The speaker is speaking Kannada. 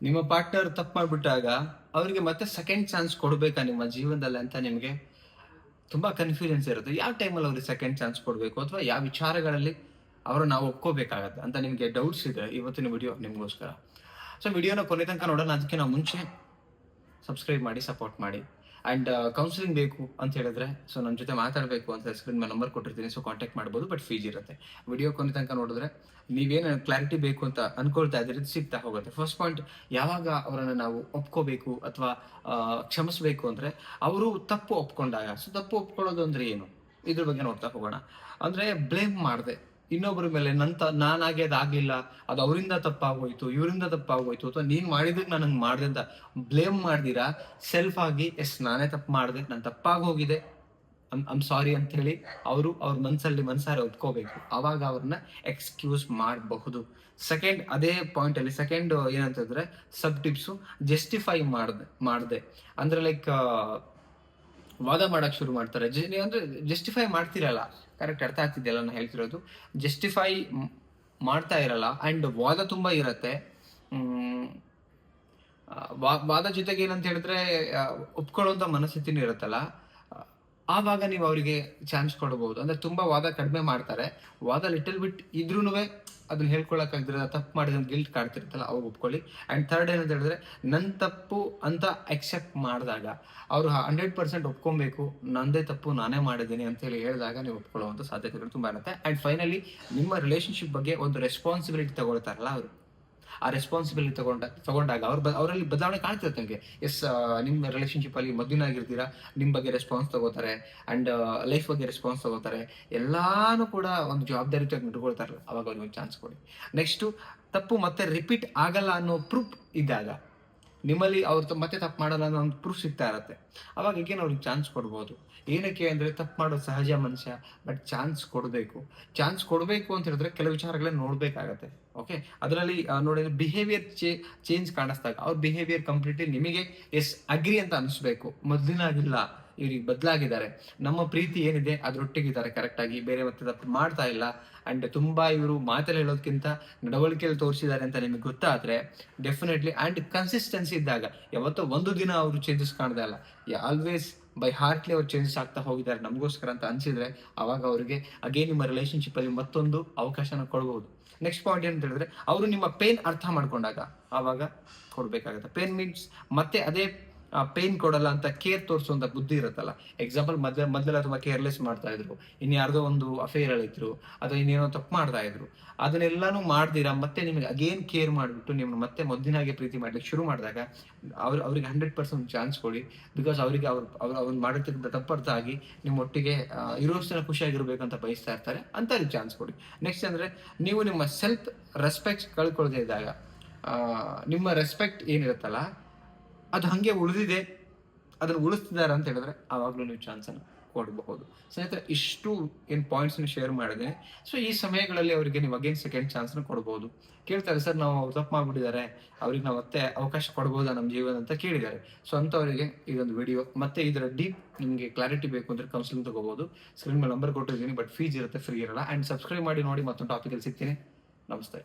ನಿಮ್ಮ ಪಾರ್ಟ್ನರ್ ತಪ್ಪು ಮಾಡ್ಬಿಟ್ಟಾಗ ಅವರಿಗೆ ಮತ್ತೆ ಸೆಕೆಂಡ್ ಚಾನ್ಸ್ ಕೊಡ್ಬೇಕಾ ನಿಮ್ಮ ಜೀವನದಲ್ಲಿ ಅಂತ ನಿಮಗೆ ತುಂಬಾ ಕನ್ಫ್ಯೂಷನ್ಸ್ ಇರುತ್ತೆ. ಯಾವ ಟೈಮಲ್ಲಿ ಅವ್ರಿಗೆ ಸೆಕೆಂಡ್ ಚಾನ್ಸ್ ಕೊಡಬೇಕು ಅಥವಾ ಯಾವ ವಿಚಾರಗಳಲ್ಲಿ ಅವರನ್ನು ನಾವು ಒಪ್ಕೋಬೇಕಾಗತ್ತೆ ಅಂತ ನಿಮಗೆ ಡೌಟ್ಸ್ ಇದೆ, ಇವತ್ತಿನ ವಿಡಿಯೋ ನಿಮಗೋಸ್ಕರ. ಸೊ ವಿಡಿಯೋನ ಕೊನೆ ತನಕ ನೋಡೋಣ. ಅದಕ್ಕೆ ನಾವು ಮುಂಚೆ ಸಬ್ಸ್ಕ್ರೈಬ್ ಮಾಡಿ, ಸಪೋರ್ಟ್ ಮಾಡಿ. ಆ್ಯಂಡ್ ಕೌನ್ಸಿಲಿಂಗ್ ಬೇಕು ಅಂತ ಹೇಳಿದ್ರೆ, ಸೊ ನನ್ನ ಜೊತೆ ಮಾತಾಡಬೇಕು ಅಂತ ಸ್ಕ್ರೀನ್ ಮೇಲೆ ನಂಬರ್ ಕೊಟ್ಟಿರ್ತೀನಿ, ಸೊ ಕಾಂಟ್ಯಾಕ್ಟ್ ಮಾಡ್ಬೋದು. ಬಟ್ ಫೀಸ್ ಇರುತ್ತೆ. ವಿಡಿಯೋ ಕೊನೆ ತನಕ ನೋಡಿದ್ರೆ ನೀವೇನು ಕ್ಲಾರಿಟಿ ಬೇಕು ಅಂತ ಅನ್ಕೊಳ್ತಾ ಇದ್ದೀರಿ, ಸಿಗ್ತಾ ಹೋಗುತ್ತೆ. ಫಸ್ಟ್ ಪಾಯಿಂಟ್, ಯಾವಾಗ ಅವರನ್ನು ನಾವು ಒಪ್ಕೋಬೇಕು ಅಥವಾ ಕ್ಷಮಿಸಬೇಕು ಅಂದರೆ ಅವರು ತಪ್ಪು ಒಪ್ಕೊಂಡಾಗ. ಸೊ ತಪ್ಪು ಒಪ್ಕೊಳ್ಳೋದು ಅಂದರೆ ಏನು, ಇದ್ರ ಬಗ್ಗೆ ನೋಡ್ತಾ ಹೋಗೋಣ. ಅಂದರೆ ಬ್ಲೇಮ್ ಮಾಡಿದೆ ಇನ್ನೊಬ್ಬರ ಮೇಲೆ, ನಾನಾಗೆ ಅದಾಗಲಿಲ್ಲ, ಅದು ಅವರಿಂದ ತಪ್ಪಾಗೋಯ್ತು, ಇವರಿಂದ ತಪ್ಪಾಗೋಯ್ತು, ಅಥವಾ ನೀನು ಮಾಡಿದಕ್ಕೆ ನಾನು ಹಂಗೆ ಮಾಡಿದೆ ಅಂತ ಬ್ಲೇಮ್ ಮಾಡ್ದಿರಾ ಸೆಲ್ಫ್ ಆಗಿ ಎಸ್ ನಾನೇ ತಪ್ಪು ಮಾಡಿದೆ, ನಾನು ತಪ್ಪಾಗಿ ಹೋಗಿದೆ, ಐಮ್ ಸಾರಿ ಅಂತ ಹೇಳಿ ಅವರು ಅವ್ರ ಮನಸ್ಸಾರೆ ಒಪ್ಕೋಬೇಕು. ಆವಾಗ ಅವ್ರನ್ನ ಎಕ್ಸ್ಕ್ಯೂಸ್ ಮಾಡಬಹುದು. ಸೆಕೆಂಡ್, ಅದೇ ಪಾಯಿಂಟಲ್ಲಿ ಸೆಕೆಂಡ್ ಏನಂತಂದ್ರೆ ಸಬ್ ಟಿಪ್ಸು, ಜಸ್ಟಿಫೈ ಮಾಡಿದೆ ಅಂದ್ರೆ ಲೈಕ್ ವಾದ ಮಾಡಕ್ ಶುರು ಮಾಡ್ತಾರೆ. ಅಂದ್ರೆ ಜಸ್ಟಿಫೈ ಮಾಡ್ತಿರಲ್ಲ, ಕರೆಕ್ಟ್ ಅರ್ಥ ಆಗ್ತಿದೆಯಲ್ಲ ನಾನು ಹೇಳ್ತಿರೋದು. ಜಸ್ಟಿಫೈ ಮಾಡ್ತಾ ಇರಲ್ಲ ಅಂಡ್ ವಾದ ತುಂಬಾ ಇರತ್ತೆ. ವಾದ ಜೊತೆಗೆ ಏನಂತ ಹೇಳಿದ್ರೆ ಒಪ್ಕೊಳ್ಳುವಂತ ಮನಸ್ಥಿತಿನೂ ಇರುತ್ತಲ್ಲ, ಆವಾಗ ನೀವು ಅವರಿಗೆ ಚಾನ್ಸ್ ಕೊಡಬಹುದು. ಅಂದ್ರೆ ತುಂಬಾ ವಾದ ಕಡಿಮೆ ಮಾಡ್ತಾರೆ, ವಾದ ಲಿಟಲ್ ಬಿಟ್ ಇದ್ರೂನುವೆ ಅದನ್ನ ಹೇಳ್ಕೊಳಕ್ಕಾಗ್ದಿರ ತಪ್ಪು ಮಾಡಿದ ಗಿಲ್ಟ್ ಕಾಡ್ತಿರುತ್ತಲ್ಲ, ಅವಾಗ ಒಪ್ಕೊಳ್ಳಿ. ಅಂಡ್ ಥರ್ಡ್ ಏನಂತ ಹೇಳಿದ್ರೆ, ನನ್ನ ತಪ್ಪು ಅಂತ ಅಕ್ಸೆಪ್ಟ್ ಮಾಡಿದಾಗ ಅವರು 100% ಒಪ್ಕೊಬೇಕು, ನಂದೇ ತಪ್ಪು ನಾನೇ ಮಾಡಿದ್ದೀನಿ ಅಂತ ಹೇಳಿ ಹೇಳಿದಾಗ ನೀವು ಒಪ್ಕೊಳ್ಳುವಂಥ ಸಾಧ್ಯತೆಗಳು ತುಂಬಾ ಇರುತ್ತೆ. ಅಂಡ್ ಫೈನಲಿ, ನಿಮ್ಮ ರಿಲೇಶನ್ಶಿಪ್ ಬಗ್ಗೆ ಒಂದು ರೆಸ್ಪಾನ್ಸಿಬಿಲಿಟಿ ತಗೊಳ್ತಾರಲ್ಲ ಅವರು, ಆ ರೆಸ್ಪಾನ್ಸಿಬಿಲಿಟಿ ತಗೊಂಡಾಗ ಅವರಲ್ಲಿ ಬದಲಾವಣೆ ಕಾಣ್ತಿರುತ್ತೆ ನಿಮಗೆ. ಎಸ್, ನಿಮ್ಮ ರಿಲೇಶನ್ಶಿಪ್ ಅಲ್ಲಿ ಮದುವೆನಾಗಿರ್ತೀರಾ, ನಿಮ್ಮ ಬಗ್ಗೆ ರೆಸ್ಪಾನ್ಸ್ ತಗೋತಾರೆ ಅಂಡ್ ಲೈಫ್ ಬಗ್ಗೆ ರೆಸ್ಪಾನ್ಸ್ ತಗೋತಾರೆ, ಎಲ್ಲಾನು ಕೂಡ ಒಂದು ಜವಾಬ್ದಾರಿಯಾಗಿ ಇಟ್ಕೊಳ್ತಾರಲ್ಲ, ಅವಾಗ ಅವ್ರಿಗೆ ಒಂದು ಚಾನ್ಸ್ ಕೊಡಿ. ನೆಕ್ಸ್ಟು, ತಪ್ಪು ಮತ್ತೆ ರಿಪೀಟ್ ಆಗಲ್ಲ ಅನ್ನೋ ಪ್ರೂಫ್ ಇದ್ದಾಗ, ನಿಮ್ಮಲ್ಲಿ ಅವ್ರು ಮತ್ತೆ ತಪ್ಪು ಮಾಡಲ್ಲ ಅನ್ನೋ ಒಂದು ಪ್ರೂಫ್ ಸಿಗ್ತಾ ಇರತ್ತೆ, ಅವಾಗ ಈಗೇನು ಅವ್ರಿಗೆ ಚಾನ್ಸ್ ಕೊಡ್ಬೋದು. ಏನಕ್ಕೆ ಅಂದರೆ, ತಪ್ಪು ಮಾಡೋದು ಸಹಜ ಮನುಷ್ಯ, ಬಟ್ ಚಾನ್ಸ್ ಕೊಡಬೇಕು ಅಂತ ಹೇಳಿದ್ರೆ ಕೆಲವು ವಿಚಾರಗಳನ್ನ ನೋಡ್ಬೇಕಾಗತ್ತೆ. ಓಕೆ, ಅದರಲ್ಲಿ ನೋಡಿ, ಬಿಹೇವಿಯರ್ ಚೇಂಜ್ ಕಾಣಿಸ್ದಾಗ ಅವ್ರ ಬಿಹೇವಿಯರ್ ಕಂಪ್ಲೀಟ್ಲಿ ನಿಮಗೆ ಎಸ್ ಅಗ್ರಿ ಅಂತ ಅನಿಸ್ಬೇಕು. ಮೊದಲಿನಾಗಿಲ್ಲ, ಇವ್ರಿಗೆ ಬದಲಾಗಿದ್ದಾರೆ, ನಮ್ಮ ಪ್ರೀತಿ ಏನಿದೆ ಅದ್ರೊಟ್ಟಿಗಿದ್ದಾರೆ ಕರೆಕ್ಟಾಗಿ, ಬೇರೆ ಮತ್ತೆ ತಪ್ಪು ಮಾಡ್ತಾ ಇಲ್ಲ ಅಂಡ್ ತುಂಬಾ ಇವರು ಮಾತಲ್ಲಿ ಹೇಳೋದಕ್ಕಿಂತ ನಡವಳಿಕೆಯಲ್ಲಿ ತೋರಿಸಿದ್ದಾರೆ ಅಂತ ನಿಮಗೆ ಗೊತ್ತಾದ್ರೆ ಡೆಫಿನೆಟ್ಲಿ. ಅಂಡ್ ಕನ್ಸಿಸ್ಟೆನ್ಸಿ ಇದ್ದಾಗ, ಯಾವತ್ತೋ ಒಂದು ದಿನ ಅವರು ಚೇಂಜಸ್ ಕಾಣ್ದೆ ಅಲ್ಲ, ಆಲ್ವೇಸ್ ಬೈ ಹಾರ್ಟ್ಲಿ ಅವ್ರು ಚೇಂಜಸ್ ಆಗ್ತಾ ಹೋಗಿದ್ದಾರೆ ನಮಗೋಸ್ಕರ ಅಂತ ಅನ್ಸಿದ್ರೆ, ಅವಾಗ ಅವರಿಗೆ ಅಗೇನ್ ನಿಮ್ಮ ರಿಲೇಶನ್ಶಿಪ್ ಅಲ್ಲಿ ಮತ್ತೊಂದು ಅವಕಾಶನ ಕೊಡಬಹುದು. ನೆಕ್ಸ್ಟ್ ಪಾಯಿಂಟ್ ಏನಂತ ಹೇಳಿದ್ರೆ, ಅವರು ನಿಮ್ಮ ಪೇನ್ ಅರ್ಥ ಮಾಡ್ಕೊಂಡಾಗ ಆವಾಗ ಕೊಡ್ಬೇಕಾಗತ್ತೆ. ಪೇನ್ ಮೀನ್ಸ್ ಮತ್ತೆ ಅದೇ ಪೇನ್ ಕೊಡಲ್ಲ ಅಂತ ಕೇರ್ ತೋರಿಸುವಂತ ಬುದ್ಧಿ ಇರುತ್ತಲ್ಲ. ಎಕ್ಸಾಂಪಲ್, ಮೊದಲೆಲ್ಲ ತುಂಬಾ ಕೇರ್ಲೆಸ್ ಮಾಡ್ತಾ ಇದ್ರು, ಇನ್ಯಾರ್ದೋ ಒಂದು ಅಫೇರ್ ಹೇಳಿದ್ರು ಅಥವಾ ಇನ್ನೇನೋ ತಪ್ಪು ಮಾಡ್ತಾ ಇದ್ರು, ಅದನ್ನೆಲ್ಲಾನು ಮಾಡ್ದಿರಾ ಮತ್ತೆ ನಿಮಗೆ ಅಗೇನ್ ಕೇರ್ ಮಾಡಿಬಿಟ್ಟು ನಿಮ್ಗೆ ಮತ್ತೆ ಮೊದಲಿನಾಗೆ ಪ್ರೀತಿ ಮಾಡ್ಲಿಕ್ಕೆ ಶುರು ಮಾಡಿದಾಗ ಅವ್ರಿಗೆ 100% ಚಾನ್ಸ್ ಕೊಡಿ. ಬಿಕಾಸ್ ಅವರಿಗೆ ಅವ್ರು ಮಾಡಿರ್ತಕ್ಕಂಥ ತಪ್ಪರ್ಥ ಆಗಿ ನಿಮ್ಮ ಒಟ್ಟಿಗೆ ಇರೋಷ್ಟು ಜನ ಖುಷಿಯಾಗಿರ್ಬೇಕಂತ ಬಯಸ್ತಾ ಇರ್ತಾರೆ, ಅಂತ ಚಾನ್ಸ್ ಕೊಡಿ. ನೆಕ್ಸ್ಟ್ ಅಂದ್ರೆ, ನೀವು ನಿಮ್ಮ ಸೆಲ್ಫ್ ರೆಸ್ಪೆಕ್ಟ್ ಕಳ್ಕೊಳ್ದೇ ಇದ್ದಾಗ, ನಿಮ್ಮ ರೆಸ್ಪೆಕ್ಟ್ ಏನಿರುತ್ತಲ್ಲ ಅದು ಹಂಗೆ ಉಳಿದಿದೆ, ಅದನ್ನು ಉಳಿಸ್ತಿದ್ದಾರೆ ಅಂತ ಹೇಳಿದ್ರೆ ಆವಾಗಲೂ ನೀವು ಚಾನ್ಸನ್ನು ಕೊಡಬಹುದು. ಸ್ನೇಹಿತರೆ, ಇಷ್ಟು ಏನು ಪಾಯಿಂಟ್ಸ್ನ ಶೇರ್ ಮಾಡಿದೆ. ಸೊ ಈ ಸಮಯಗಳಲ್ಲಿ ಅವರಿಗೆ ನೀವು ಅಗೇನ್ ಸೆಕೆಂಡ್ ಚಾನ್ಸ್ನ ಕೊಡ್ಬೋದು. ಕೇಳ್ತಾರೆ, ಸರ್ ನಾವು ತಪ್ಪು ಮಾಡ್ಬಿಟ್ಟಿದ್ದಾರೆ, ಅವ್ರಿಗೆ ನಾವು ಮತ್ತೆ ಅವಕಾಶ ಕೊಡ್ಬೋದಾ ನಮ್ಮ ಜೀವನ ಅಂತ ಕೇಳಿದ್ದಾರೆ. ಸೊ ಅಂಥವರಿಗೆ ಇದೊಂದು ವಿಡಿಯೋ. ಮತ್ತೆ ಇದರ ಡೀಪ್ ನಿಮಗೆ ಕ್ಲಾರಿಟಿ ಬೇಕು ಅಂದರೆ ಕೌನ್ಸಿಲಿಂಗ್ ತಗೋಬಹುದು. ಸ್ಕ್ರೀನ್ ಮೇಲೆ ನಂಬರ್ ಕೊಟ್ಟಿದ್ದೀನಿ, ಬಟ್ ಫೀಸ್ ಇರುತ್ತೆ, ಫ್ರೀ ಇರಲ್ಲ. ಆ್ಯಂಡ್ ಸಬ್ಸ್ಕ್ರೈಬ್ ಮಾಡಿ ನೋಡಿ, ಮತ್ತೊಂದು ಟಾಪಿಕಲ್ಲಿ ಸಿಗ್ತೀನಿ. ನಮಸ್ತೆ.